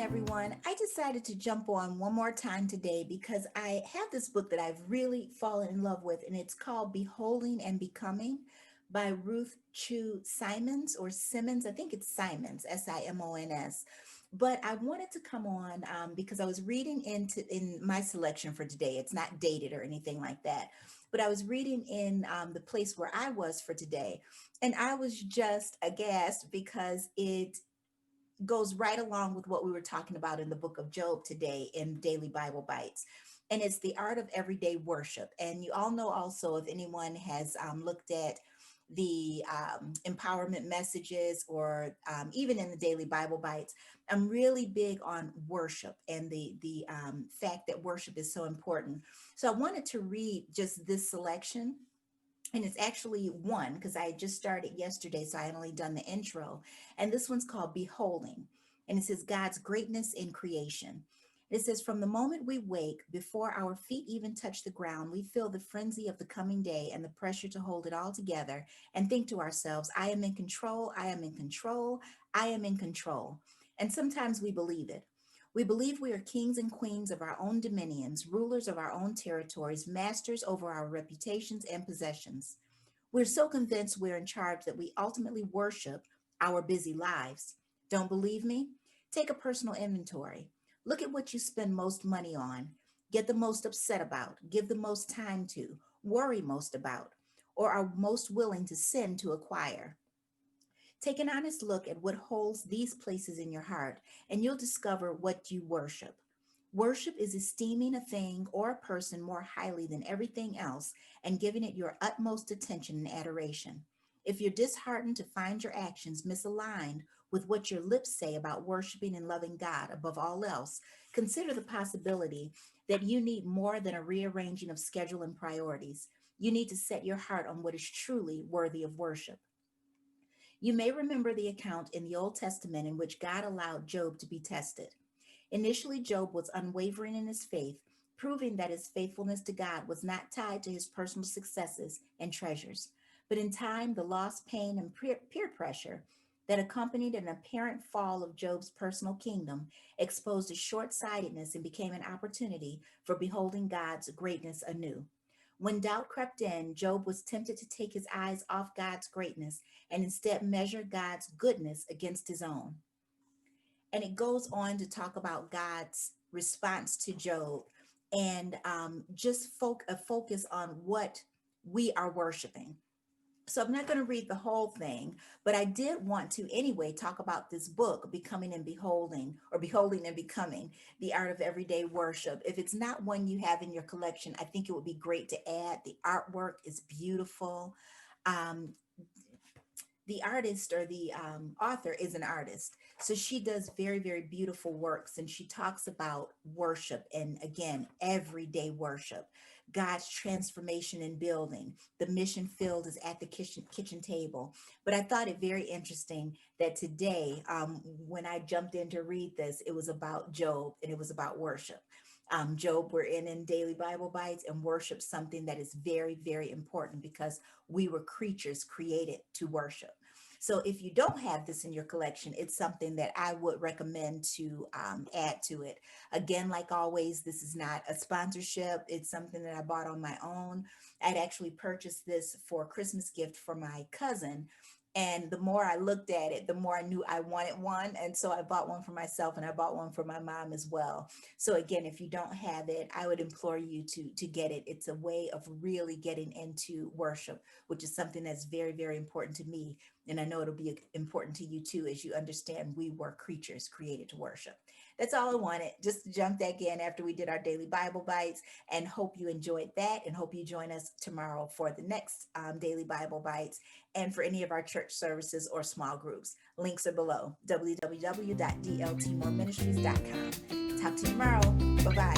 everyone. I decided to jump on one more time today because I have this book that I've really fallen in love with, and it's called Beholding and Becoming by Ruth Chu Simons or Simmons. I think it's Simons, Simons. But I wanted to come on because I was reading in my selection for today. It's not dated or anything like that, but I was reading in the place where I was for today, and I was just aghast because it goes right along with what we were talking about in the book of Job today in Daily Bible Bites. And it's the art of everyday worship. And you all know also, if anyone has looked at the empowerment messages or even in the Daily Bible Bites, I'm really big on worship and the fact that worship is so important. So I wanted to read just this selection, and it's actually one because I just started yesterday, so I had only done the intro. And this one's called Beholding, and it says God's greatness in creation. It says, from the moment we wake, before our feet even touch the ground, we feel the frenzy of the coming day and the pressure to hold it all together and think to ourselves, I am in control, I am in control, I am in control. And sometimes we believe it. We believe we are kings and queens of our own dominions, rulers of our own territories, masters over our reputations and possessions. We're so convinced we're in charge that we ultimately worship our busy lives. Don't believe me? Take a personal inventory. Look at what you spend most money on, get the most upset about, give the most time to, worry most about, or are most willing to sin to acquire. Take an honest look at what holds these places in your heart, and you'll discover what you worship. Worship is esteeming a thing or a person more highly than everything else and giving it your utmost attention and adoration. If you're disheartened to find your actions misaligned with what your lips say about worshiping and loving God above all else, consider the possibility that you need more than a rearranging of schedule and priorities. You need to set your heart on what is truly worthy of worship. You may remember the account in the Old Testament in which God allowed Job to be tested. Initially, Job was unwavering in his faith, proving that his faithfulness to God was not tied to his personal successes and treasures. But in time, the loss, pain, and peer pressure that accompanied an apparent fall of Job's personal kingdom exposed his short sightedness and became an opportunity for beholding God's greatness anew. When doubt crept in, Job was tempted to take his eyes off God's greatness and instead measure God's goodness against his own. And it goes on to talk about God's response to Job and just a focus on what we are worshiping. So I'm not going to read the whole thing, but I did want to anyway talk about this book, Becoming and Beholding, or Beholding and Becoming, The Art of Everyday Worship. If it's not one you have in your collection, I think it would be great to add. The artwork is beautiful. Um, the artist or the author is an artist. So she does very, very beautiful works. And she talks about worship and, again, everyday worship, God's transformation in building. The mission field is at the kitchen table. But I thought it very interesting that today, when I jumped in to read this, it was about Job and it was about worship. Job, we're in Daily Bible Bites, and worship something that is very, very important because we were creatures created to worship. So if you don't have this in your collection, it's something that I would recommend to add to it. Again, like always, this is not a sponsorship. It's something that I bought on my own. I'd actually purchased this for a Christmas gift for my cousin. And the more I looked at it, the more I knew I wanted one. And so I bought one for myself and I bought one for my mom as well. So again, if you don't have it, I would implore you to get it. It's a way of really getting into worship, which is something that's very, very important to me. And I know it'll be important to you too, as you understand we were creatures created to worship. That's all I wanted, just to jump back in after we did our Daily Bible Bites, and hope you enjoyed that, and hope you join us tomorrow for the next Daily Bible Bites and for any of our church services or small groups. Links are below, www.dltmoreministries.com. Talk to you tomorrow. Bye-bye.